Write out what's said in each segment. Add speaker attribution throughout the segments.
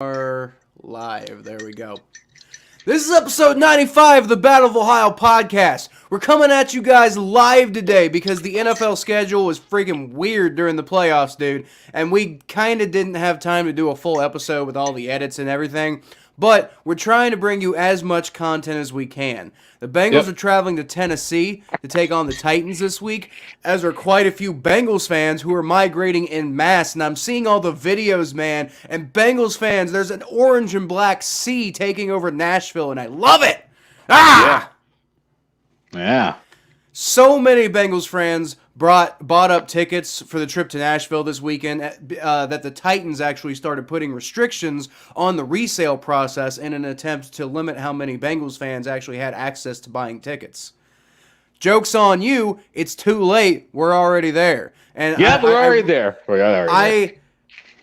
Speaker 1: Are live. There we go. This is episode 95 of the Battle of Ohio podcast. We're coming at you guys live today because the NFL schedule was freaking weird during the playoffs, dude. And we kind of didn't have time to do a full episode with all the edits and everything. But we're trying to bring you as much content as we can. The Bengals are traveling to Tennessee to take on the Titans this week, as are quite a few Bengals fans who are migrating en masse. And I'm seeing all the videos, man. And Bengals fans, there's an orange and black sea taking over Nashville, and I love it.
Speaker 2: Yeah.
Speaker 1: So many Bengals fans bought up tickets for the trip to Nashville this weekend that the Titans actually started putting restrictions on the resale process in an attempt to limit how many Bengals fans actually had access to buying tickets. Joke's on you. It's too late. We're already there. And
Speaker 2: we're already there.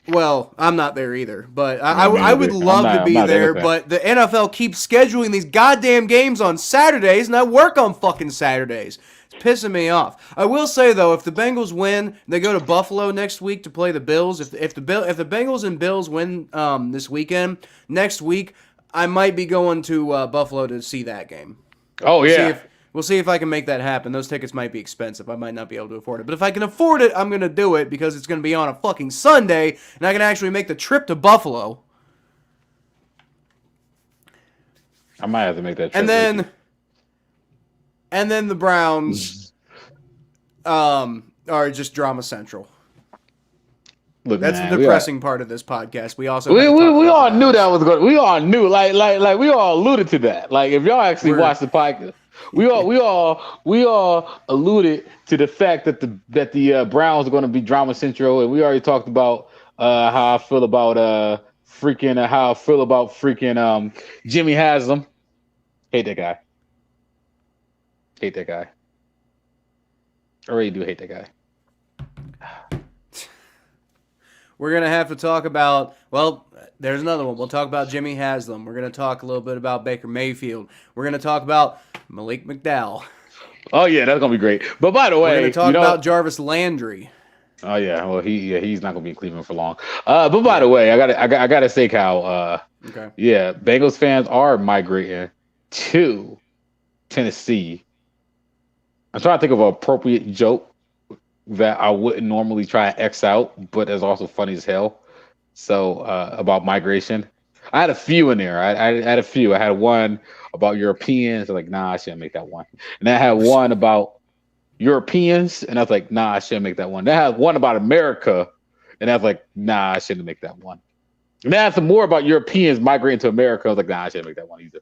Speaker 1: Well, I'm not there either, but I would love to be there, but the NFL keeps scheduling these goddamn games on Saturdays, and I work on fucking Saturdays. It's pissing me off. I will say, though, if the Bengals win, they go to Buffalo next week to play the Bills. If the Bengals and Bills win this weekend, next week, I might be going to Buffalo to see that game.
Speaker 2: Oh, yeah.
Speaker 1: We'll see if I can make that happen. Those tickets might be expensive. I might not be able to afford it. But if I can afford it, I'm going to do it because it's going to be on a fucking Sunday, and I can actually make the trip to Buffalo.
Speaker 2: I might have to make that trip.
Speaker 1: And then the Browns are just drama central.
Speaker 2: Look,
Speaker 1: that's
Speaker 2: man,
Speaker 1: the depressing part of this podcast. We also
Speaker 2: we all knew that was going. We all knew, like we all alluded to that. Like if y'all actually watched the podcast. We all alluded to the fact that the Browns are going to be drama central, and we already talked about how I feel about Jimmy Haslam. Hate that guy. I really do hate that guy.
Speaker 1: We're going to have to talk about, well, there's another one. We'll talk about Jimmy Haslam. We're going to talk a little bit about Baker Mayfield. We're going to talk about Malik McDowell.
Speaker 2: Oh, yeah, that's going to be great. But by the way,
Speaker 1: we're going to talk about Jarvis Landry.
Speaker 2: Oh, yeah. Well, he's not going to be in Cleveland for long. But by the way, I got to say, Kyle,
Speaker 1: okay.
Speaker 2: Yeah, Bengals fans are migrating to Tennessee. I'm trying to think of an appropriate joke that I wouldn't normally try and X out, but it's also funny as hell. So about migration, I had a few in there. I had a few. I had one about Europeans. I was like, nah, I shouldn't make that one. And I had one about Europeans, and I was like, nah, I shouldn't make that one. Then I had one about America, and I was like, nah, I shouldn't make that one. And then I had some more about Europeans migrating to America. I was like, nah, I shouldn't make that one either.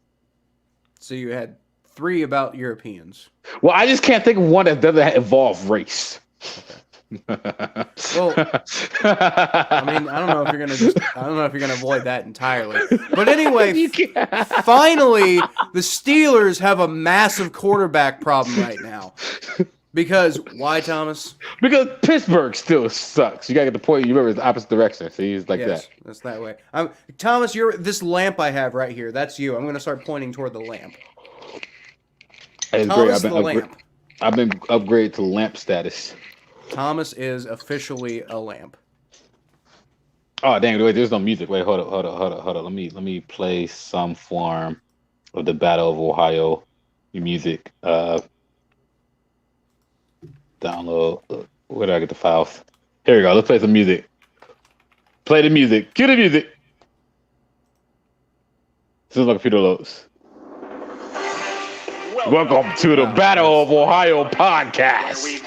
Speaker 1: So you had 3 about Europeans.
Speaker 2: Well, I just can't think of one that doesn't involve race.
Speaker 1: Okay. Well, I mean, I don't know if you're gonna avoid that entirely. But anyway, finally, the Steelers have a massive quarterback problem right now. Because why, Thomas?
Speaker 2: Because Pittsburgh still sucks. You gotta get the point. You remember it's the opposite direction. See, it's like that.
Speaker 1: That's that way. Thomas, this lamp I have right here. That's you. I'm gonna start pointing toward the lamp.
Speaker 2: It's
Speaker 1: Thomas,
Speaker 2: great.
Speaker 1: the lamp.
Speaker 2: I've been upgraded to lamp status.
Speaker 1: Thomas is officially a lamp.
Speaker 2: Oh dang! Wait, there's no music. Wait, hold up. Let me play some form of the Battle of Ohio music. Download. Where did I get the files? Here we go. Let's play some music. Play the music. Cue the music. As soon as my computer loads. Welcome to the Battle of Ohio podcast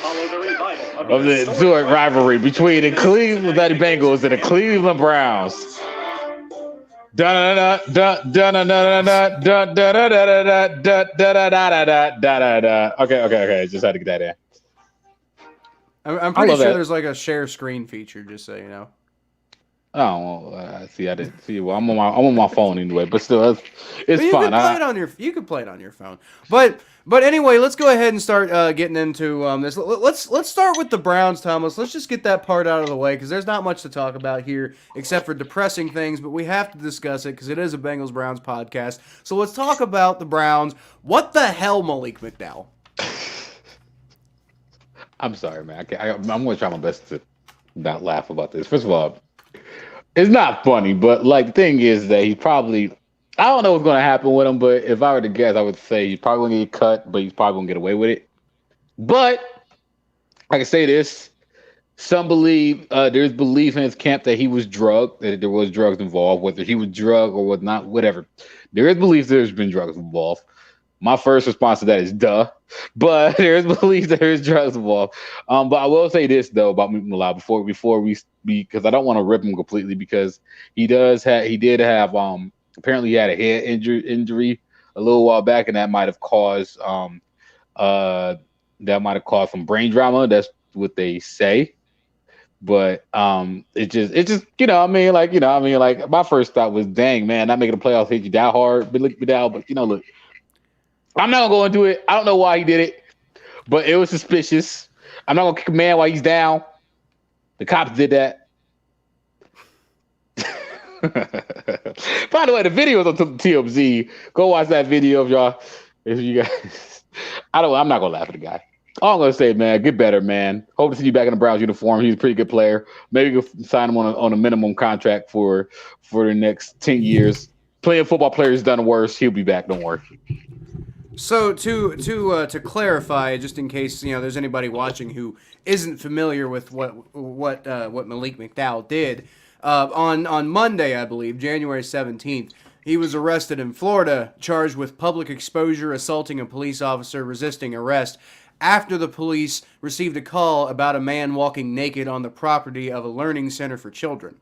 Speaker 2: of the Zurich rivalry between the Cleveland Bengals and the Cleveland Browns. Okay. Just had to get that in.
Speaker 1: I'm pretty sure there's like a share screen feature, just so you know.
Speaker 2: Oh, well, see, I didn't see. Well, I'm on my phone anyway, but still, it's fun.
Speaker 1: You can play it on your phone, but anyway, let's go ahead and start getting into this. Let's start with the Browns, Thomas. Let's just get that part out of the way because there's not much to talk about here except for depressing things, but we have to discuss it because it is a Bengals Browns podcast. So let's talk about the Browns. What the hell, Malik McDowell?
Speaker 2: I'm sorry, man. I'm going to try my best to not laugh about this. First of all, It's not funny, but like the thing is that he's probably. I don't know what's going to happen with him, but if I were to guess, I would say he's probably going to get cut, but he's probably going to get away with it. But I can say this: some believe there's belief in his camp that he was drugged, that there was drugs involved, whether he was drugged or was not, whatever. There is belief there's been drugs involved. My first response to that is duh, but there is belief that there's drugs involved. But I will say this though about Mullah before we because I don't want to rip him completely because he did have apparently he had a head injury a little while back and that might have caused some brain drama. That's what they say. But it just like my first thought was, dang man, not making the playoffs hit you that hard, but look me down. But look, I'm not gonna go into it. I don't know why he did it, but it was suspicious. I'm not gonna kick a man while he's down. The cops did that. By the way, the video is on TMZ. Go watch that video if you guys. I'm not gonna laugh at the guy. All I'm gonna say, man, get better, man. Hope to see you back in the Browns uniform. He's a pretty good player. Maybe you can sign him on a minimum contract for the next 10 years. Playing football players done worse. He'll be back. Don't worry.
Speaker 1: So to clarify, just in case there's anybody watching who isn't familiar with what Malik McDowell did, on Monday, I believe, January 17th, he was arrested in Florida, charged with public exposure, assaulting a police officer, resisting arrest, after the police received a call about a man walking naked on the property of a learning center for children.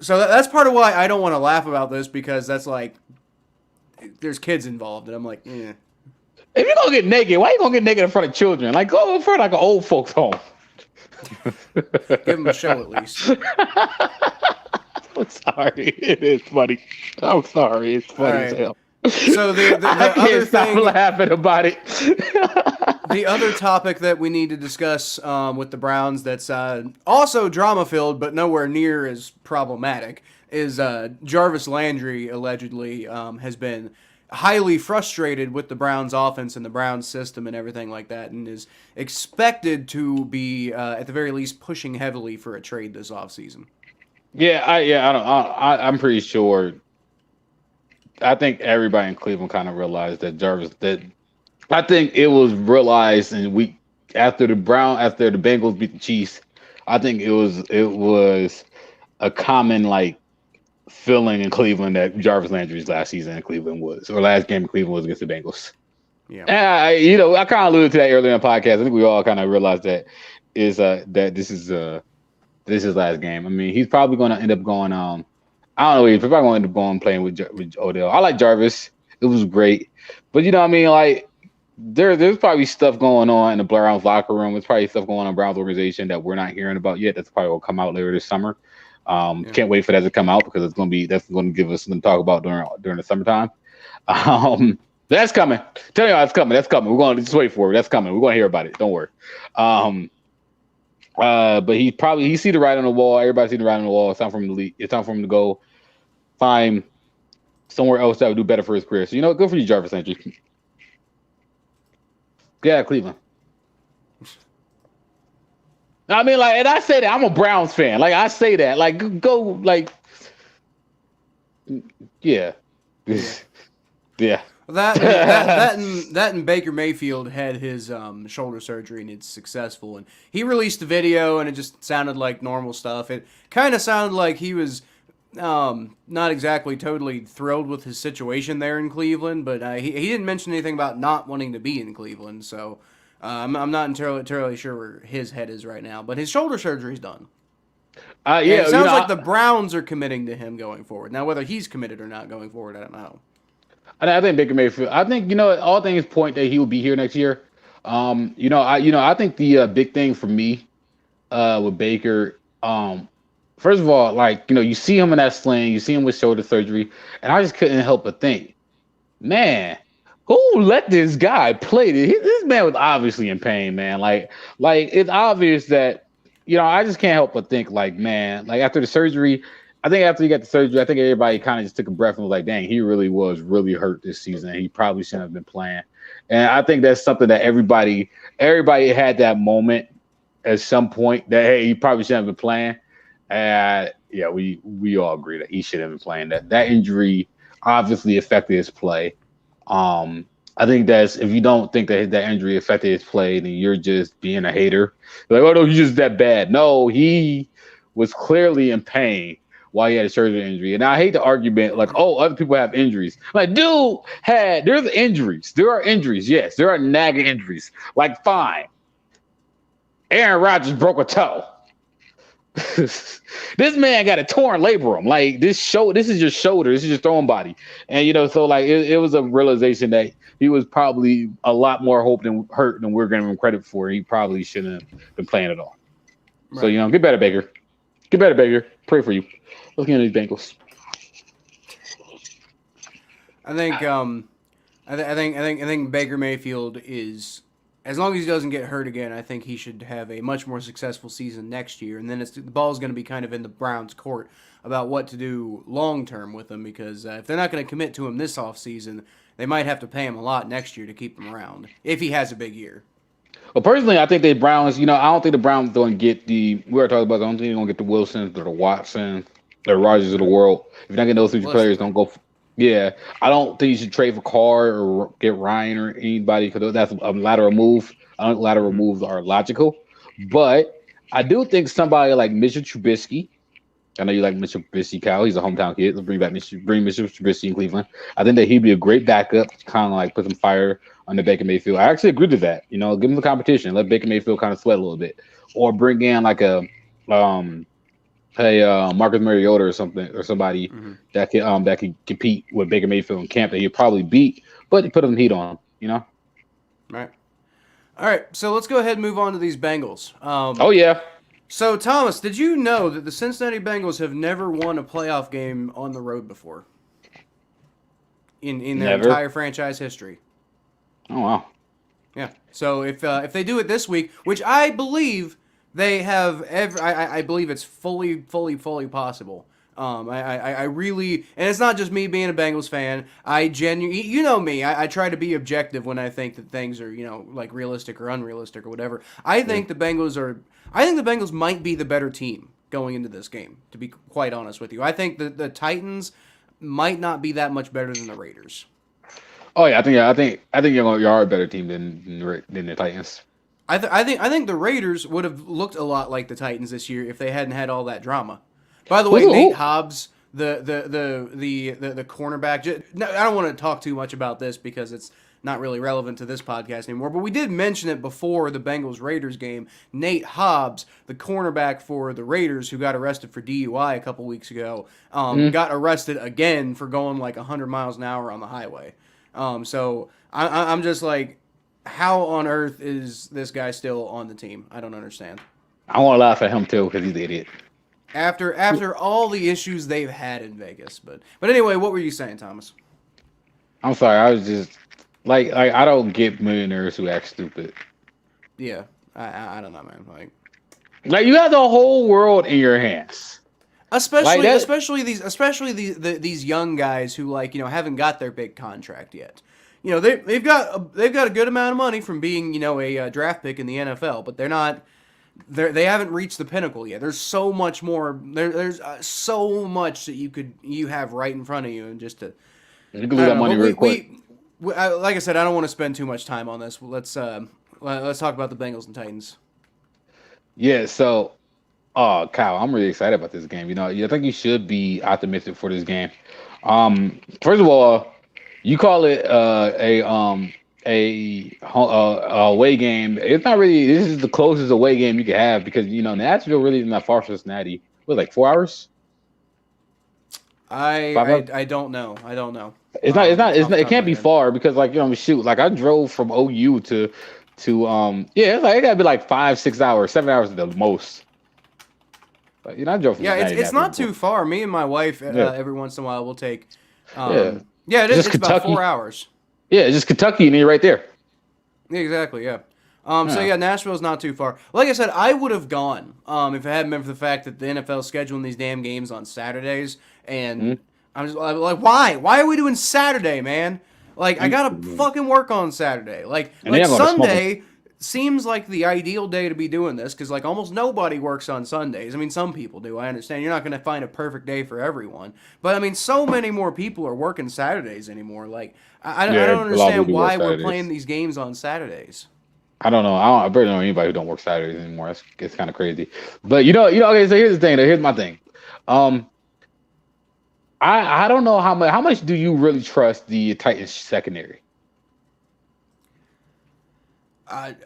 Speaker 1: So that's part of why I don't want to laugh about this, because that's like, there's kids involved, and I'm like, eh.
Speaker 2: If you're gonna get naked, why are you gonna get naked in front of children? Like, go in front of like an old folks home.
Speaker 1: Give them a show at least.
Speaker 2: I'm sorry. It is funny. I'm sorry. It's funny as hell.
Speaker 1: So the
Speaker 2: I can't
Speaker 1: other
Speaker 2: stop
Speaker 1: thing,
Speaker 2: laughing about it.
Speaker 1: the other topic that we need to discuss with the Browns that's also drama-filled but nowhere near as problematic is Jarvis Landry allegedly has been highly frustrated with the Browns offense and the Browns system and everything like that, and is expected to be at the very least pushing heavily for a trade this offseason.
Speaker 2: I'm pretty sure. I think everybody in Cleveland kind of realized that I think it was realized in week after the Bengals beat the Chiefs. I think it was a common like feeling in Cleveland that Jarvis Landry's last season in Cleveland last game in Cleveland was against the Bengals. Yeah, and I kind of alluded to that earlier in the podcast. I think we all kind of realized that this is his last game. I mean, he's probably going to end up going I don't know. He's probably going to end up going playing with Odell. I like Jarvis. It was great, but like there's probably stuff going on in the Browns locker room. There's probably stuff going on in the Browns organization that we're not hearing about yet. That's probably will come out later this summer. Can't wait for that to come out because that's going to give us something to talk about during the summertime. That's coming. Tell you how it's coming. That's coming. We're going to just wait for it. That's coming. We're going to hear about it. Don't worry. But he see the writing on the wall. Everybody see the writing on the wall. It's time for him to leave. It's time for him to go find somewhere else that would do better for his career. So good for you, Jarvis Landry. Yeah, Cleveland. I mean, like, and I say that I'm a Browns fan. Like, I say that. Like, go, like, yeah. Yeah.
Speaker 1: That and Baker Mayfield had his shoulder surgery and it's successful, and he released the video and it just sounded like normal stuff. It kind of sounded like he was not exactly totally thrilled with his situation there in Cleveland, but he didn't mention anything about not wanting to be in Cleveland. So I'm not entirely sure where his head is right now, but his shoulder surgery's done. It sounds like the Browns are committing to him going forward. Now, whether he's committed or not going forward, I don't know.
Speaker 2: I think Baker Mayfield. I think all things point that he will be here next year. I think the big thing for me with Baker, first of all, like you see him in that sling, you see him with shoulder surgery, and I just couldn't help but think, man, who let this guy play? This man was obviously in pain, man. Like it's obvious that I just can't help but think, like, man, like after the surgery. I think after he got the surgery, I think everybody kind of just took a breath and was like, dang, he really was really hurt this season. He probably shouldn't have been playing. And I think that's something that everybody had that moment at some point that, hey, he probably shouldn't have been playing. yeah, we all agree that he shouldn't have been playing. That injury obviously affected his play. I think that's if you don't think that injury affected his play, then you're just being a hater. Like, oh no, he's just that bad. No, he was clearly in pain while he had a shoulder injury. And I hate the argument like, oh, other people have injuries. Like, dude there's injuries. There are injuries. Yes, there are nagging injuries. Like, fine. Aaron Rodgers broke a toe. This man got a torn labrum. Like this is your shoulder. This is your throwing body. And so like it was a realization that he was probably a lot more hurt than we're giving him credit for. He probably shouldn't have been playing at all. Right. So get better, Baker. Get better, Baker. Pray for you. Looking at these Bengals.
Speaker 1: I think Baker Mayfield is, as long as he doesn't get hurt again, I think he should have a much more successful season next year. And then the ball's going to be kind of in the Browns' court about what to do long-term with him, because if they're not going to commit to him this offseason, they might have to pay him a lot next year to keep him around, if he has a big year.
Speaker 2: Well, personally, I think the Browns, I don't think the Browns going to get we were talking about, I don't think they're going to get the Wilsons or the Watsons, the Rodgers of the world. If you're not getting those future players, don't go. Yeah, I don't think you should trade for Carr or get Ryan or anybody, because that's a lateral move. I don't think lateral moves are logical. But I do think somebody like Mitchell Trubisky, I know you like Mitchell Trubisky, Kyle. He's a hometown kid. Let's bring Mitchell Trubisky in Cleveland. I think that he'd be a great backup, kind of like put some fire on the Baker Mayfield. I actually agree to that. Give him the competition. Let Baker Mayfield kind of sweat a little bit. Or bring in like a Marcus Mariota or something, or somebody that can compete with Baker Mayfield in camp that he'd probably beat, but put some heat on him,
Speaker 1: Right. All right, so let's go ahead and move on to these Bengals.
Speaker 2: Oh, yeah.
Speaker 1: So, Thomas, did you know that the Cincinnati Bengals have never won a playoff game on the road before? In their entire franchise history.
Speaker 2: Oh, wow.
Speaker 1: Yeah. So if they do it this week, which I believe they have, I believe it's fully possible. I really, and it's not just me being a Bengals fan. I genuinely, you know me, I try to be objective when I think that things are, like realistic or unrealistic or whatever. I think the Bengals might be the better team going into this game, to be quite honest with you. I think the Titans might not be that much better than the Raiders. Oh yeah,
Speaker 2: I think you are a better team than the Titans.
Speaker 1: I think the Raiders would have looked a lot like the Titans this year if they hadn't had all that drama. By the way, Nate Hobbs, the cornerback. I don't want to talk too much about this because it's not really relevant to this podcast anymore. But we did mention it before the Bengals-Raiders game. Nate Hobbs, the cornerback for the Raiders, who got arrested for DUI a couple weeks ago, got arrested again for going like 100 miles an hour on the highway. So I'm just like, how on earth is this guy still on the team? I don't understand.
Speaker 2: I want to laugh at him too because he's an idiot.
Speaker 1: After all the issues they've had in Vegas, but anyway, what were you saying, Thomas?
Speaker 2: I'm sorry, I was just like I don't get millionaires who act stupid.
Speaker 1: Yeah, I don't know, man.
Speaker 2: Like you have the whole world in your hands.
Speaker 1: Especially these young guys who haven't got their big contract yet. They've got a good amount of money from being a draft pick in the NFL, but they haven't reached the pinnacle yet. There's so much more. There's so much that you have right in front of you, and just to
Speaker 2: you can lose that money real quick.
Speaker 1: Like I said, I don't want to spend too much time on this. Let's talk about the Bengals and Titans.
Speaker 2: Yeah. So, Kyle, I'm really excited about this game. I think you should be optimistic for this game. First of all, you call it a away game. It's not really. This is the closest away game you can have because Nashville really isn't that far from Cincinnati. What, like 4 hours?
Speaker 1: I don't know.
Speaker 2: It's not. It can't be far because shoot. Like I drove from OU to it's like it gotta be like 5, 6 hours, 7 hours at the most. But I drove from
Speaker 1: it's not too far. Me and my wife every once in a while will take. It is. It's about 4 hours.
Speaker 2: Yeah, just Kentucky, and you're right there.
Speaker 1: Exactly, yeah. So, Nashville's not too far. Like I said, I would have gone if it hadn't been for the fact that the NFL's scheduling these damn games on Saturdays. And I'm just like, why? Why are we doing Saturday, man? Like, I got to fucking work on Saturday. Like Sunday, seems like the ideal day to be doing this because like almost nobody works on Sundays. I mean, some people do. I understand you're not going to find a perfect day for everyone, but I mean, so many more people are working Saturdays anymore. Like, I
Speaker 2: Yeah,
Speaker 1: don't
Speaker 2: a lot of people
Speaker 1: understand
Speaker 2: do work
Speaker 1: why we're playing
Speaker 2: Saturdays.
Speaker 1: these games on Saturdays.
Speaker 2: I don't know. I barely know anybody who don't work Saturdays anymore. It's kind of crazy. But okay. So here's the thing. Here's my thing. Um, I don't know how much do you really trust the Titans secondary?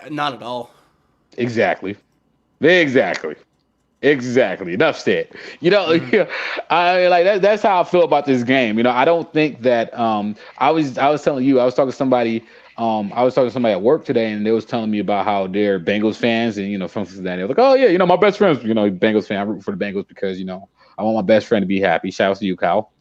Speaker 1: Not at all.
Speaker 2: Exactly. Exactly. Exactly. Enough said.
Speaker 1: Mm-hmm.
Speaker 2: I like that. That's how I feel about this game. I don't think that. I was telling you. I was talking to somebody at work today, and they was telling me about how they're Bengals fans, and from Cincinnati. I was like, oh yeah, my best friend's Bengals fan. I'm rooting for the Bengals because I want my best friend to be happy. Shout out to you, Kyle.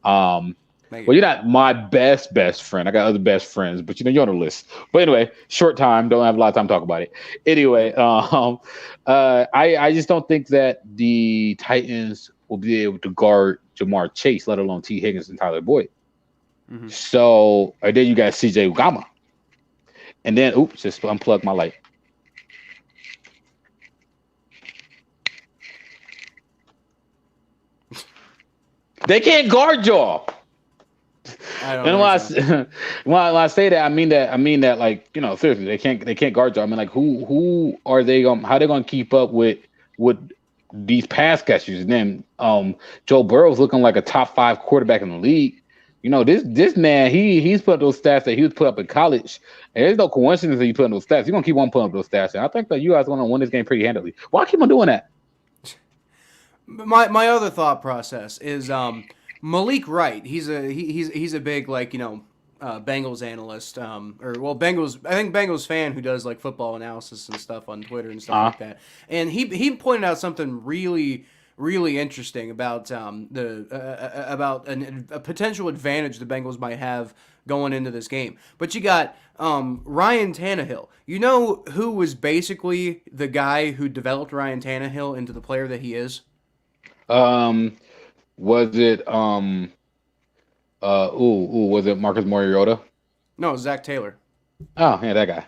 Speaker 2: Um,
Speaker 1: Thank
Speaker 2: well,
Speaker 1: you.
Speaker 2: you're not my best friend. I got other best friends, but you're on the list. But anyway, short time. Don't have a lot of time to talk about it. Anyway,
Speaker 1: Yep.
Speaker 2: I just don't think that the Titans will be able to guard Jamar Chase, let alone T. Higgins and Tyler Boyd.
Speaker 1: Mm-hmm.
Speaker 2: So, and then you got C.J. Ugama, and then oops, just unplug my light. They can't guard y'all.
Speaker 1: I don't
Speaker 2: And
Speaker 1: think so.
Speaker 2: when I say that, I mean that like seriously, they can't guard you. I mean like who are they going? How they going to keep up with these pass catchers? And then Joe Burrow's looking like a top 5 quarterback in the league. This man he's put up those stats that he was put up in college. And there's no coincidence that he put in those stats. He's gonna keep on putting up those stats. And I think that you guys are gonna win this game pretty handily. Why keep on doing that?
Speaker 1: My other thought process is Malik Wright. He's a big like Bengals analyst or well Bengals I think Bengals fan who does like football analysis and stuff on Twitter and stuff
Speaker 2: Uh
Speaker 1: like that. And he pointed out something really interesting about the about a potential advantage the Bengals might have going into this game. But you got Ryan Tannehill. You know who was basically the guy who developed Ryan Tannehill into the player that he is?
Speaker 2: um was it was it Marcus Mariota?
Speaker 1: No, Zach Taylor.
Speaker 2: Oh yeah, that guy.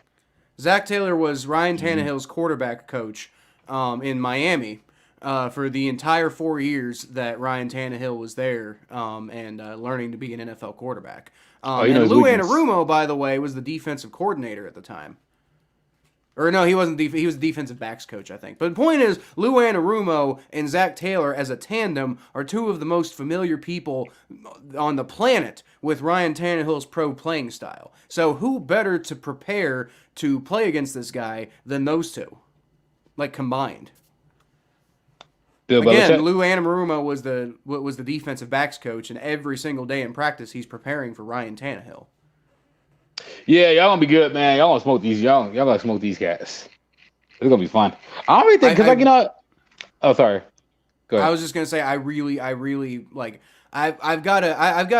Speaker 1: Zach Taylor was Ryan
Speaker 2: Mhm.
Speaker 1: Tannehill's quarterback coach in Miami for the entire 4 years that Ryan Tannehill was there and learning to be an NFL quarterback.
Speaker 2: Oh,
Speaker 1: And
Speaker 2: his
Speaker 1: Lou
Speaker 2: weakness.
Speaker 1: Anarumo, by the way, was the defensive coordinator at the time. Or no, he wasn't. He was defensive backs coach, I think. But the point is, Lou Anarumo and Zach Taylor as a tandem are two of the most familiar people on the planet with Ryan Tannehill's pro playing style. So who better to prepare to play against this guy than those two, like combined?
Speaker 2: Bill
Speaker 1: Again,
Speaker 2: Belichick.
Speaker 1: Lou Anarumo was the defensive backs coach, and every single day in practice, he's preparing for Ryan Tannehill.
Speaker 2: Yeah, y'all gonna be good, man. Y'all gonna smoke these. Y'all gonna smoke these cats. It's gonna be fun. I don't really think
Speaker 1: I,
Speaker 2: because
Speaker 1: I
Speaker 2: Oh, sorry. Go
Speaker 1: I
Speaker 2: ahead.
Speaker 1: was just gonna say I really like I've got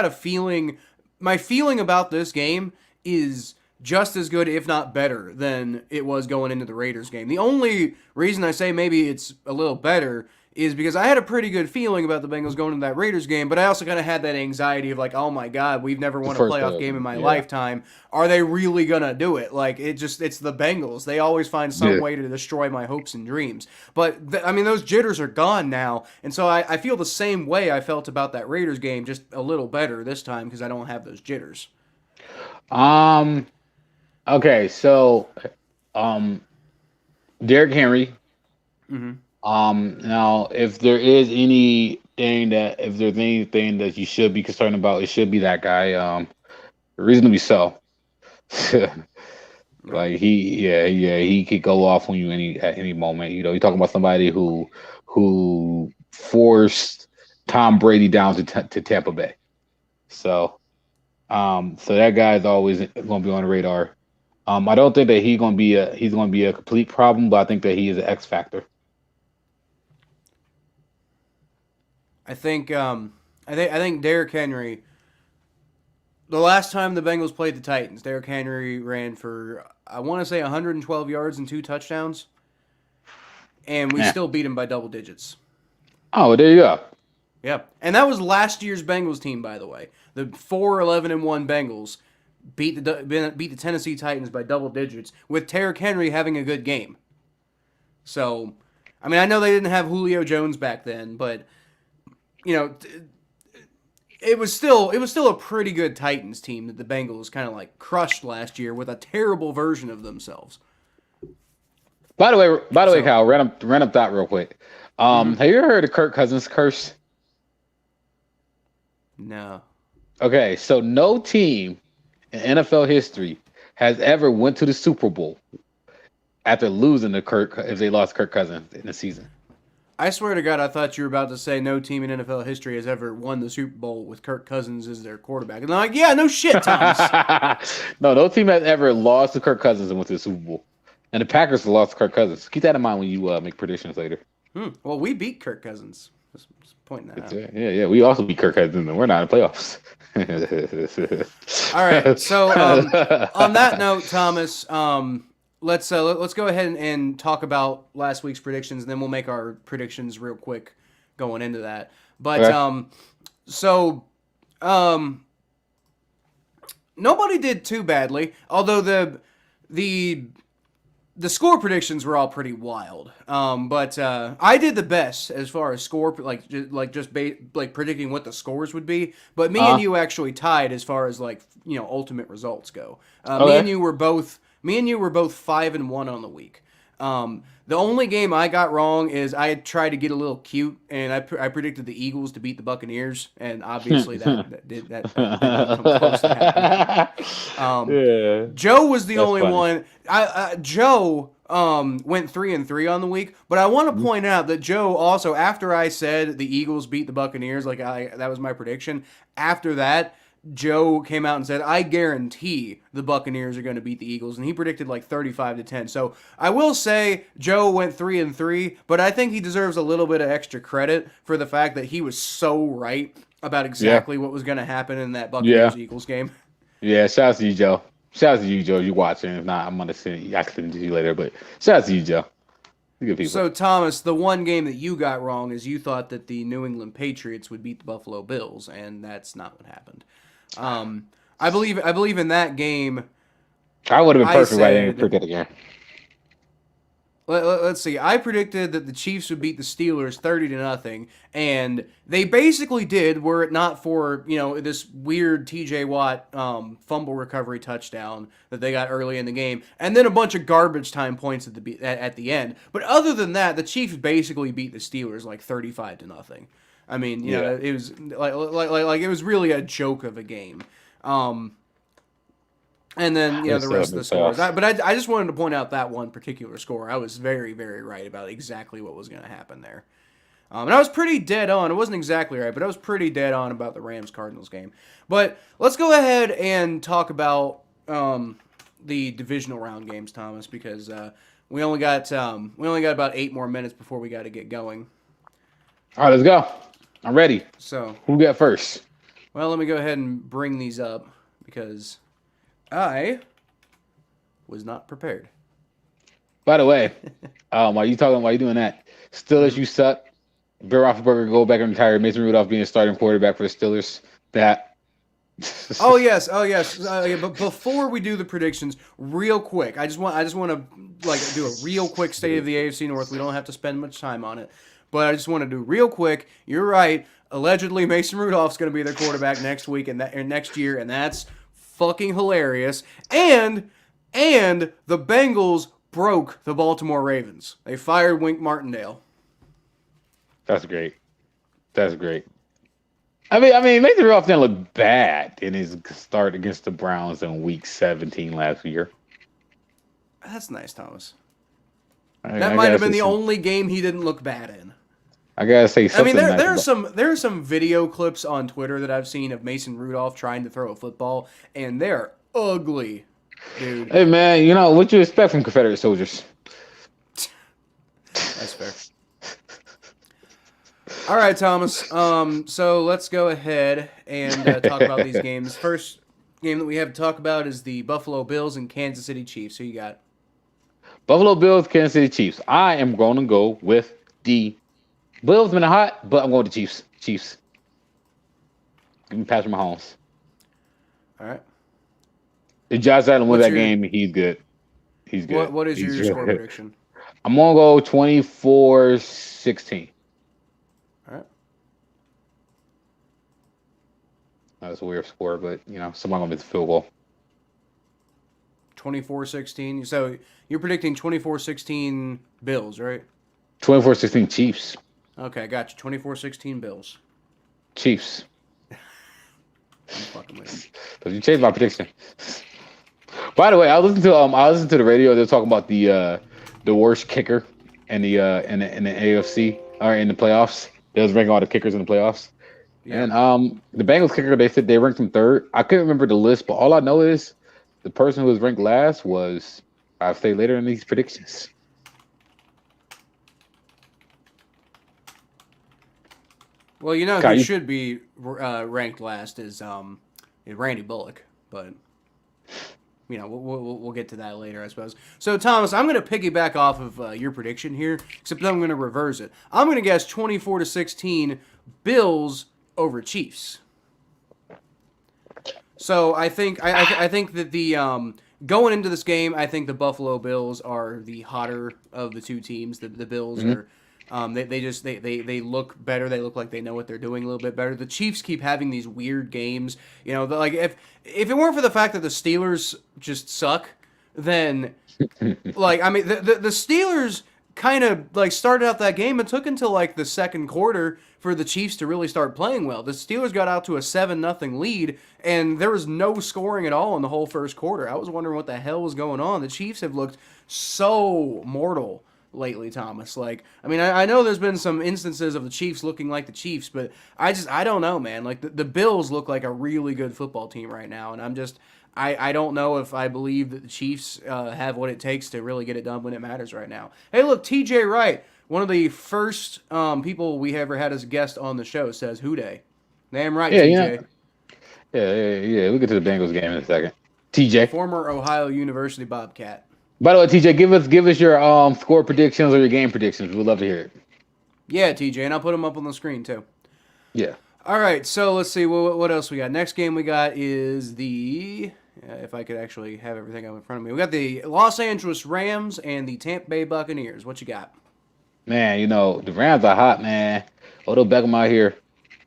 Speaker 1: a feeling my feeling about this game is just as good if not better than it was going into the Raiders game. The only reason I say maybe it's a little better is because I had a pretty good feeling about the Bengals going into that Raiders game, but I also kind of had that anxiety of like, oh my God, we've never
Speaker 2: The
Speaker 1: won a
Speaker 2: first,
Speaker 1: playoff game in my
Speaker 2: yeah,
Speaker 1: lifetime. Are they really gonna do it? Like it's the Bengals. They always find some
Speaker 2: yeah.
Speaker 1: way to destroy my hopes and dreams. But I mean, those jitters are gone now, and so I feel the same way I felt about that Raiders game, just a little better this time because I don't have those jitters.
Speaker 2: Um. Okay. So, um, Derrick Henry.
Speaker 1: Mm-hmm.
Speaker 2: Now, if there's anything that you should be concerned about, it should be that guy. Reasonably so.
Speaker 1: Right.
Speaker 2: Like he could go off on you at any moment. You're talking about somebody who forced Tom Brady down to Tampa Bay. So so that guy's always going to be on the radar. I don't think that he's going to be a complete problem, but I think that he is an X factor.
Speaker 1: I think Derrick Henry. The last time the Bengals played the Titans, Derrick Henry ran for I want to say 112 yards and 2 touchdowns, and we
Speaker 2: Yeah.
Speaker 1: still beat him by double digits.
Speaker 2: Oh, there you go.
Speaker 1: Yep, and that was last year's Bengals team, by the way. The 4-11-1 Bengals beat the Tennessee Titans by double digits with Derrick Henry having a good game. So, I mean, I know they didn't have Julio Jones back then, but you know, it was still a pretty good Titans team that the Bengals kind of like crushed last year with a terrible version of themselves.
Speaker 2: By the way, Kyle, random thought real quick. Have you ever heard of Kirk Cousins' curse?
Speaker 1: No.
Speaker 2: Okay, so no team in NFL history has ever went to the Super Bowl after losing to if they lost Kirk Cousins in the season.
Speaker 1: I swear to God, I thought you were about to say no team in NFL history has ever won the Super Bowl with Kirk Cousins as their quarterback. And I'm like, yeah, no shit, Thomas.
Speaker 2: No team has ever lost to Kirk Cousins and went to the Super Bowl. And the Packers lost to Kirk Cousins. Keep that in mind when you make predictions later.
Speaker 1: Well, we beat Kirk Cousins. Just pointing that out.
Speaker 2: Yeah. We also beat Kirk Cousins, and we're not in the playoffs.
Speaker 1: All right. So on that note, Thomas, let's go ahead and talk about last week's predictions, and then we'll make our predictions real quick going into that. But nobody did too badly, although the score predictions were all pretty wild. But I did the best as far as score, predicting what the scores would be. But me and you actually tied as far as ultimate results go. Me and you were both 5-1 on the week. The only game I got wrong is I had tried to get a little cute, and I predicted the Eagles to beat the Buccaneers, and obviously that didn't come close to happening. Joe was the only one. Joe went 3-3 on the week, but I want to point out that Joe also, after I said the Eagles beat the Buccaneers, that was my prediction. After that, Joe came out and said, I guarantee the Buccaneers are going to beat the Eagles, and he predicted 35-10. So I will say Joe went 3-3, but I think he deserves a little bit of extra credit for the fact that he was so right about exactly what was going to happen in that Buccaneers-Eagles game.
Speaker 2: Yeah, shout out to you, Joe. Shout out to you, Joe. You watching? If not, I'm going to send you. I can send it to you later, but shout out to you, Joe. You good people.
Speaker 1: So Thomas, the one game that you got wrong is you thought that the New England Patriots would beat the Buffalo Bills, and that's not what happened. I believe in that game.
Speaker 2: I would have been perfect if I didn't predict it again.
Speaker 1: Let's see. I predicted that the Chiefs would beat the Steelers 30-0, and they basically did. Were it not for this weird T.J. Watt fumble recovery touchdown that they got early in the game, and then a bunch of garbage time points at the end. But other than that, the Chiefs basically beat the Steelers 35-0. I mean, it was like it was really a joke of a game. And then the rest of the scores. But I just wanted to point out that one particular score. I was very, very right about exactly what was going to happen there. And I was pretty dead on. It wasn't exactly right, but I was pretty dead on about the Rams-Cardinals game. But let's go ahead and talk about the divisional round games, Thomas, because we only got about 8 more minutes before we got to get going.
Speaker 2: All right, let's go. I'm ready.
Speaker 1: So
Speaker 2: who got first?
Speaker 1: Well, let me go ahead and bring these up because I was not prepared.
Speaker 2: By the way, while you doing that, Steelers, you suck. Bill Roethlisberger go back and retire. Mason Rudolph being a starting quarterback for the Steelers. That.
Speaker 1: Oh yes. But before we do the predictions, real quick, I just want to do a real quick state of the AFC North. We don't have to spend much time on it, but I just want to do real quick. You're right. Allegedly, Mason Rudolph's going to be their quarterback next week and next year, and that's fucking hilarious. And the Bengals broke the Baltimore Ravens. They fired Wink Martindale.
Speaker 2: That's great. I mean, Mason Rudolph didn't look bad in his start against the Browns in Week 17 last year.
Speaker 1: That's nice, Thomas. That might have been the only game he didn't look bad in.
Speaker 2: I gotta say something.
Speaker 1: I mean, there are some video clips on Twitter that I've seen of Mason Rudolph trying to throw a football, and they're ugly, dude.
Speaker 2: Hey man, what you expect from Confederate soldiers?
Speaker 1: That's fair. All right, Thomas. So let's go ahead and talk about these games. First game that we have to talk about is the Buffalo Bills and Kansas City Chiefs. Who you got?
Speaker 2: Buffalo Bills, Kansas City Chiefs. I am going to go with the Bills. Been hot, but I'm going to Chiefs. Give me Patrick Mahomes.
Speaker 1: All right.
Speaker 2: If Josh Allen wins
Speaker 1: What's
Speaker 2: that
Speaker 1: your
Speaker 2: game, he's good. He's good.
Speaker 1: what is
Speaker 2: He's
Speaker 1: your score
Speaker 2: good.
Speaker 1: prediction?
Speaker 2: I'm gonna go 24-16.
Speaker 1: All right.
Speaker 2: That's a weird score, but someone gonna miss a field goal.
Speaker 1: 24-16. So you're predicting 24-16 Bills, right?
Speaker 2: 24-16 Chiefs.
Speaker 1: Okay, I got you. 24-16 Bills.
Speaker 2: Chiefs.
Speaker 1: I'm fucking with you.
Speaker 2: Because you changed my prediction. By the way, I listened to the radio. They're talking about the worst kicker in the AFC or in the playoffs. They was ranking all the kickers in the playoffs.
Speaker 1: Yeah.
Speaker 2: And the Bengals kicker, they said they ranked him third. I couldn't remember the list, but all I know is the person who was ranked last was, I'll say later in these predictions.
Speaker 1: Well, who should be ranked last is Randy Bullock, but we'll get to that later, I suppose. So, Thomas, I'm going to piggyback off of your prediction here, except I'm going to reverse it. I'm going to guess 24-16 Bills over Chiefs. So I think that the going into this game, I think the Buffalo Bills are the hotter of the two teams. The Bills are. They look better. They look like they know what they're doing a little bit better. The Chiefs keep having these weird games. Like if it weren't for the fact that the Steelers just suck, then the Steelers kind of started out that game. It took until the second quarter for the Chiefs to really start playing well. The Steelers got out to a 7-0 lead, and there was no scoring at all in the whole first quarter. I was wondering what the hell was going on. The Chiefs have looked so mortal lately, Thomas. I know there's been some instances of the Chiefs looking like the Chiefs, but I don't know, man. The Bills look like a really good football team right now, and I don't know if I believe that the Chiefs have what it takes to really get it done when it matters right now. Hey, look, TJ Wright, one of the first people we ever had as a guest on the show, says "Who Dey?" Damn right, TJ.
Speaker 2: Yeah. We'll get to the Bengals game in a second. TJ,
Speaker 1: former Ohio University Bobcat.
Speaker 2: By the way, TJ, give us your score predictions or your game predictions. We'd love to hear it.
Speaker 1: Yeah, TJ, and I'll put them up on the screen too.
Speaker 2: Yeah.
Speaker 1: All right, so let's see what else we got. Next game we got is the if I could actually have everything up in front of me. We got the Los Angeles Rams and the Tampa Bay Buccaneers. What you got?
Speaker 2: Man, the Rams are hot, man. Odell Beckham out here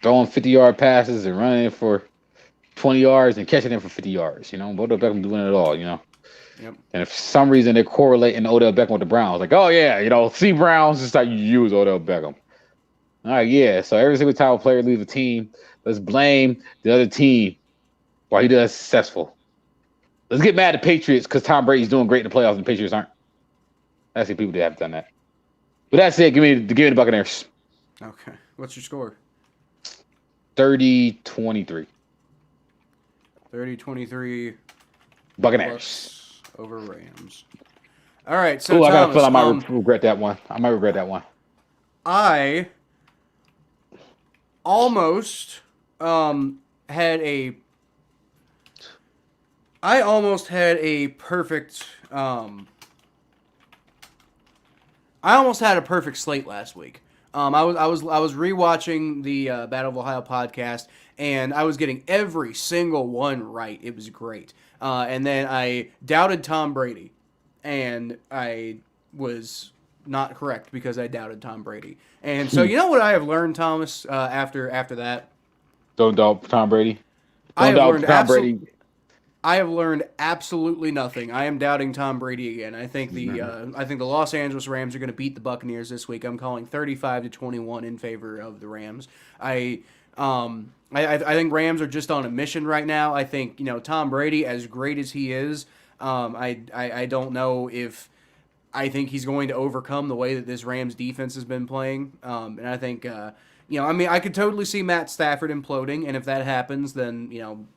Speaker 2: throwing 50-yard passes and running for 20 yards and catching them for 50 yards. Odell Beckham doing it all. Yep. And if for some reason they're correlating Odell Beckham with the Browns, oh yeah, see Browns, just like you use Odell Beckham. All right, yeah. So every single time a player leaves a team, let's blame the other team while he does successful. Let's get mad at the Patriots because Tom Brady's doing great in the playoffs and the Patriots aren't. I see people that have done that. But that's it. Give me the Buccaneers.
Speaker 1: Okay. What's your score?
Speaker 2: 30-23.
Speaker 1: 30-23.
Speaker 2: Buccaneers.
Speaker 1: Over Rams. All right, so
Speaker 2: I got a feeling I
Speaker 1: Thomas,
Speaker 2: might regret that one.
Speaker 1: I almost had a perfect I almost had a perfect slate last week. I was rewatching the Battle of Ohio podcast, and I was getting every single one right. It was great. And then I doubted Tom Brady, and I was not correct because I doubted Tom Brady. And so you know what I have learned, Thomas, after that?
Speaker 2: Don't doubt Tom Brady.
Speaker 1: I have learned absolutely nothing. I am doubting Tom Brady again. I think the Los Angeles Rams are going to beat the Buccaneers this week. I'm calling 35-21 in favor of the Rams. I think Rams are just on a mission right now. I think Tom Brady, as great as he is, I don't know if I think he's going to overcome the way that this Rams defense has been playing. And I think I could totally see Matt Stafford imploding, and if that happens, then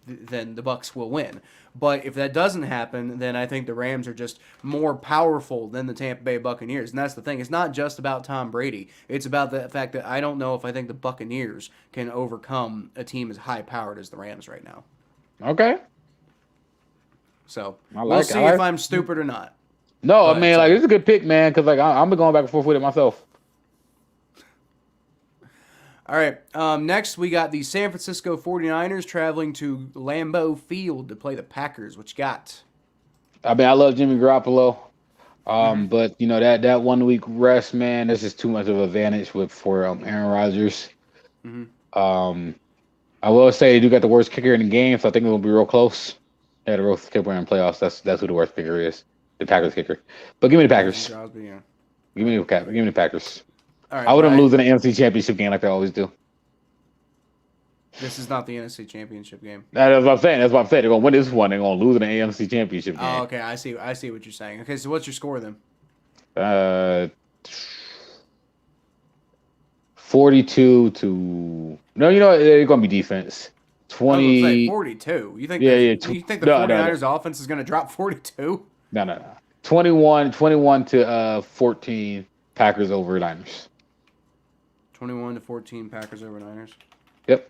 Speaker 1: then the Bucs will win. But if that doesn't happen, then I think the Rams are just more powerful than the Tampa Bay Buccaneers. And that's the thing. It's not just about Tom Brady. It's about the fact that I don't know if I think the Buccaneers can overcome a team as high-powered as the Rams right now.
Speaker 2: Okay.
Speaker 1: So we'll see if I'm stupid or not.
Speaker 2: No, I mean, it's a good pick, man, because I'm going back and forth with it myself.
Speaker 1: All right. Next, we got the San Francisco 49ers traveling to Lambeau Field to play the Packers. What you got?
Speaker 2: I mean, I love Jimmy Garoppolo. But that 1 week rest, man, this is too much of an advantage for Aaron Rodgers. Um, I will say they do got the worst kicker in the game, so I think it will be real close. Yeah, the worst kicker in the playoffs. That's who the worst kicker is, the Packers kicker. But give me the Packers. Give me the Packers.
Speaker 1: All right,
Speaker 2: I wouldn't lose in the NFC Championship game like they always do.
Speaker 1: This is not the NFC Championship game.
Speaker 2: That's what I'm saying. They're going to win this one. They're going to lose in the AFC Championship game.
Speaker 1: Oh, okay. I see what you're saying. Okay, so what's your score then?
Speaker 2: 42 to... No, you know what? It's going to be defense. 20...
Speaker 1: 42? You think
Speaker 2: you
Speaker 1: think the 49ers offense is going to drop 42?
Speaker 2: No. 21 to 14 Packers over Niners.
Speaker 1: 21 to 14 Packers over Niners.
Speaker 2: Yep.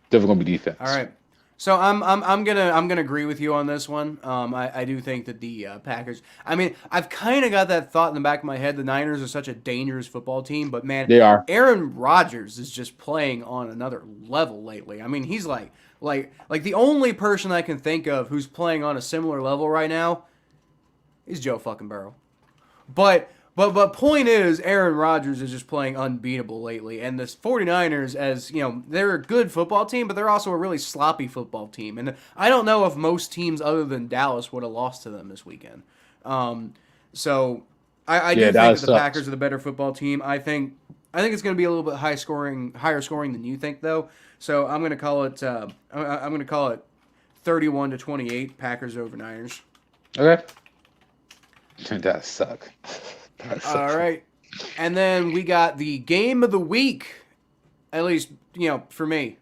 Speaker 2: Definitely gonna be defense.
Speaker 1: All right. So I'm gonna agree with you on this one. I do think that the Packers. I mean, I've kind of got that thought in the back of my head. The Niners are such a dangerous football team, but man,
Speaker 2: they are.
Speaker 1: Aaron Rodgers is just playing on another level lately. I mean, he's like the only person I can think of who's playing on a similar level right now is Joe fucking Burrow. But point is, Aaron Rodgers is just playing unbeatable lately. And the 49ers, as you know, they're a good football team, but they're also a really sloppy football team. And I don't know if most teams other than Dallas would have lost to them this weekend. So I do think that the Packers are the better football team. I think it's going to be a little bit higher scoring than you think, though. So I'm going to call it 31-28 Packers over Niners.
Speaker 2: Okay. That suck.
Speaker 1: All right. And then we got the game of the week, at least, for me.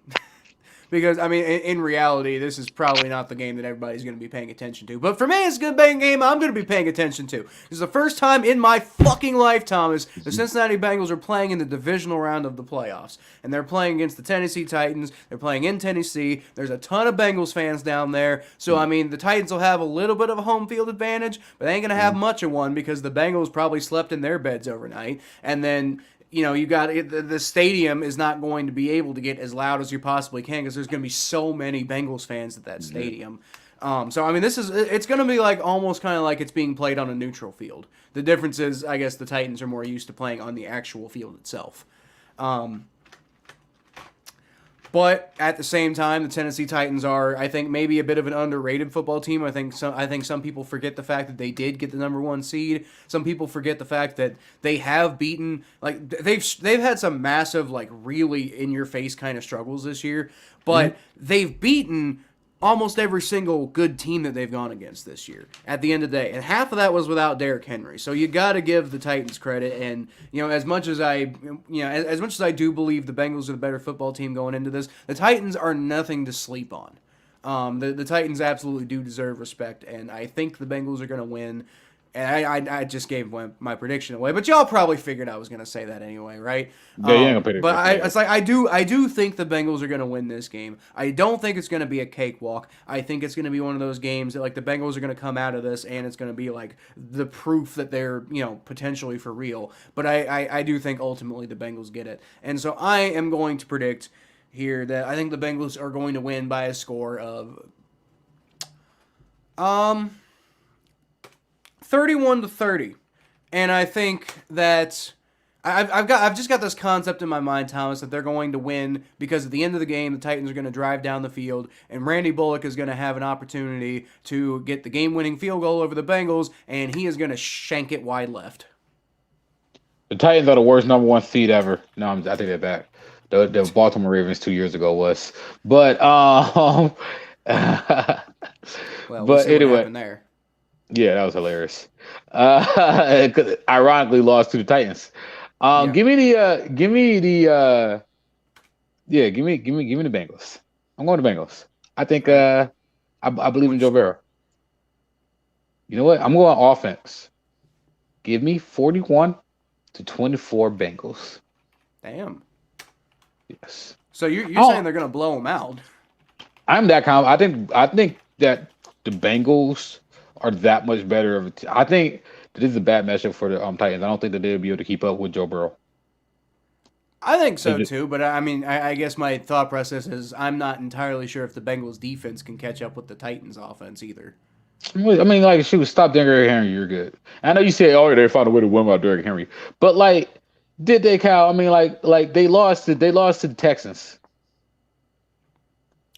Speaker 1: Because, I mean, in reality, this is probably not the game that everybody's going to be paying attention to. But for me, it's a good game I'm going to be paying attention to. This is the first time in my fucking life, Thomas, the Cincinnati Bengals are playing in the divisional round of the playoffs. And they're playing against the Tennessee Titans. They're playing in Tennessee. There's a ton of Bengals fans down there. So, I mean, the Titans will have a little bit of a home field advantage, but they ain't going to have much of one because the Bengals probably slept in their beds overnight. And then... you got the stadium is not going to be able to get as loud as you possibly can because there's going to be so many Bengals fans at that stadium. So I mean, it's going to be like almost kind of like it's being played on a neutral field. The difference is, I guess, the Titans are more used to playing on the actual field itself. But at the same time, the Tennessee Titans are, I think, maybe a bit of an underrated football team. I think some people forget the fact that they did get the number 1 seed. Some people forget the fact that they have beaten, like they've had some massive, like really in your face kind of struggles this year, but they've beaten almost every single good team that they've gone against this year at the end of the day. And half of that was without Derrick Henry. So you got to give the Titans credit. And, as much as I do believe the Bengals are the better football team going into this, the Titans are nothing to sleep on. The Titans absolutely do deserve respect. And I think the Bengals are going to win. And I just gave my prediction away, but y'all probably figured I was going to say that anyway, right?
Speaker 2: Yeah,
Speaker 1: but I do think the Bengals are going to win this game. I don't think it's going to be a cakewalk. I think it's going to be one of those games that like the Bengals are going to come out of this and it's going to be like the proof that they're potentially for real. But I do think ultimately the Bengals get it, and so I am going to predict here that I think the Bengals are going to win by a score of 31-30, and I think that I've just got this concept in my mind, Thomas, that they're going to win because at the end of the game, the Titans are going to drive down the field, and Randy Bullock is going to have an opportunity to get the game-winning field goal over the Bengals, and he is going to shank it wide left.
Speaker 2: The Titans are the worst number 1 seed ever. No, I take that back. The Baltimore Ravens 2 years ago was, but
Speaker 1: well,
Speaker 2: but
Speaker 1: see
Speaker 2: anyway.
Speaker 1: What happened there.
Speaker 2: Yeah, that was hilarious. Ironically, lost to the Titans. Give me the Bengals. I'm going to Bengals. I think I believe in Joe Burrow. You know what? I'm going offense. Give me 41-24 Bengals.
Speaker 1: Damn.
Speaker 2: Yes.
Speaker 1: So you're saying they're going to blow them out?
Speaker 2: I'm that kind of. I think that the Bengals are that much better of a team. I think this is a bad matchup for the Titans. I don't think that they'll be able to keep up with Joe Burrow.
Speaker 1: I think so too, but I mean, I guess my thought process is I'm not entirely sure if the Bengals defense can catch up with the Titans offense either.
Speaker 2: I mean, like, she would stop Derrick Henry, you're good. I know you say, oh, they found a way to win without Derrick Henry, but like, did they, Cal? I mean, like they lost to the Texans.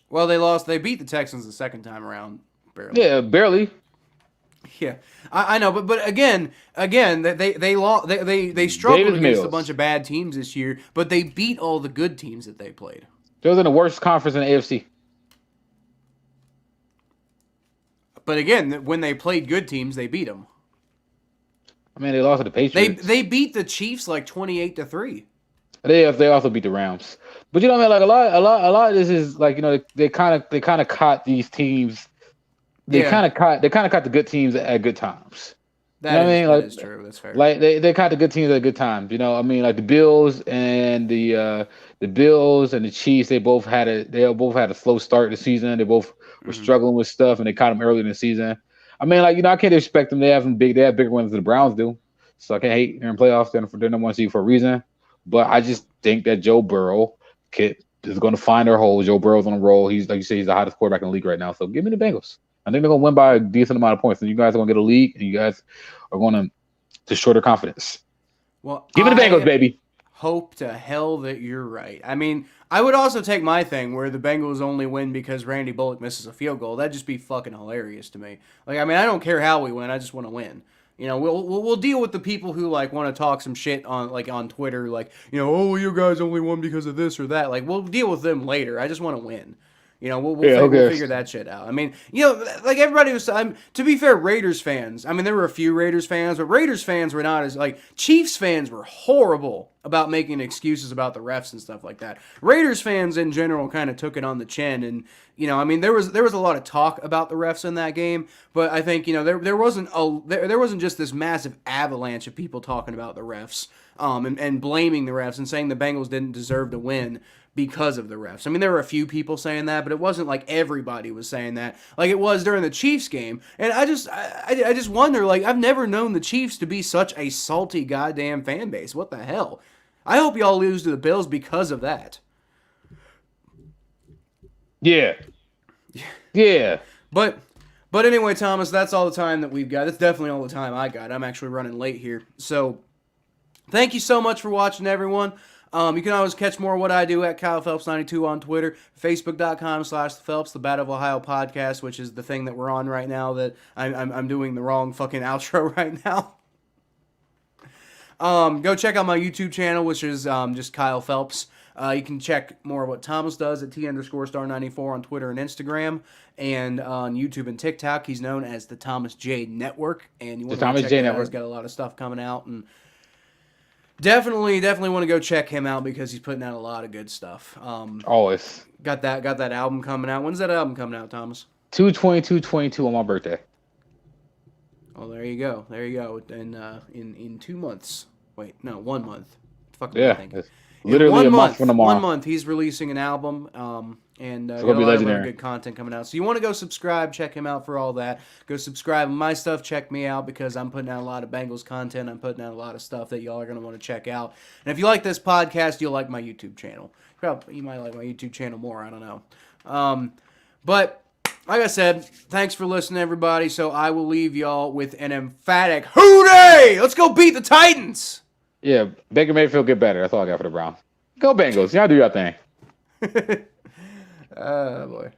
Speaker 1: Well, they beat the Texans the second time around, barely.
Speaker 2: Yeah, barely.
Speaker 1: Yeah, I know, but again, they struggled
Speaker 2: Davis
Speaker 1: against
Speaker 2: Mills.
Speaker 1: a bunch of bad teams this year, but they beat all the good teams that they played.
Speaker 2: They was in the worst conference in the AFC.
Speaker 1: But again, when they played good teams, they beat them.
Speaker 2: I mean, they lost to the Patriots.
Speaker 1: They beat the Chiefs like 28-3.
Speaker 2: They also beat the Rams. But you know what I mean? Like a lot of this is like, you know, they kind of caught these teams. They kind of caught the good teams at good times.
Speaker 1: That is true. That's fair.
Speaker 2: Like they caught the good teams at good times. You know, I mean, like the Bills and the Chiefs, they both had a slow start to the season. They both were struggling with stuff, and they caught them early in the season. I mean, like, you know, I can't expect them. They have bigger wins than the Browns do. So I can't hate they're in playoffs. They're number one seed for a reason. But I just think that Joe Burrow is going to find their hole. Joe Burrow's on a roll. He's, like you say, he's the hottest quarterback in the league right now. So give me the Bengals. I think they're going to win by a decent amount of points. And you guys are going to get a lead, and you guys are going to destroy their confidence.
Speaker 1: Well,
Speaker 2: give me the Bengals, baby.
Speaker 1: Hope to hell that you're right. I mean, I would also take my thing where the Bengals only win because Randy Bullock misses a field goal. That'd just be fucking hilarious to me. Like, I mean, I don't care how we win. I just want to win. You know, we'll deal with the people who like want to talk some shit on Twitter, like, you know, oh, you guys only won because of this or that. Like, we'll deal with them later. I just want to win. You know, we'll figure that shit out. I mean, you know, like everybody was. To be fair, Raiders fans. I mean, there were a few Raiders fans, but Raiders fans were not as like Chiefs fans were horrible about making excuses about the refs and stuff like that. Raiders fans in general kind of took it on the chin, and you know, I mean, there was a lot of talk about the refs in that game, but I think, you know, there wasn't just this massive avalanche of people talking about the refs, and blaming the refs and saying the Bengals didn't deserve to win because of the refs. I mean, there were a few people saying that, but it wasn't like everybody was saying that, like it was during the Chiefs game. And I just wonder, like, I've never known the Chiefs to be such a salty goddamn fan base. What the hell? I hope y'all lose to the Bills because of that.
Speaker 2: Yeah. Yeah.
Speaker 1: But anyway, Thomas, that's all the time that we've got. That's definitely all the time I got. I'm actually running late here. So thank you so much for watching, everyone. You can always catch more of what I do at Kyle Phelps 92 on Twitter, Facebook.com/Phelps, the Battle of Ohio podcast, which is the thing that we're on right now that I'm doing the wrong fucking outro right now. Go check out my YouTube channel, which is just Kyle Phelps. You can check more of what Thomas does at T_star94 on Twitter and Instagram, and on YouTube and TikTok. He's known as the Thomas J Network, and you want to check him out. He's got a lot of stuff coming out, and definitely want to go check him out because he's putting out a lot of good stuff.
Speaker 2: Always
Speaker 1: got that album coming out. When's that album coming out, Thomas?
Speaker 2: 2/22/22 on my birthday.
Speaker 1: Oh, there you go. In 2 months. Wait, no, 1 month. Fuck
Speaker 2: yeah,
Speaker 1: am I thinking?
Speaker 2: literally a month from tomorrow.
Speaker 1: 1 month, he's releasing an album, and
Speaker 2: it's
Speaker 1: got a lot of really good content coming out. So you want to go subscribe, check him out for all that. Go subscribe to my stuff, check me out, because I'm putting out a lot of Bengals content. I'm putting out a lot of stuff that y'all are going to want to check out. And if you like this podcast, you'll like my YouTube channel. You might like my YouTube channel more, I don't know. But like I said, thanks for listening, everybody. So I will leave y'all with an emphatic hooray! Let's go beat the Titans!
Speaker 2: Yeah, Baker Mayfield get better. That's all I got for the Browns. Go Bengals. Y'all do your thing.
Speaker 1: Oh, boy.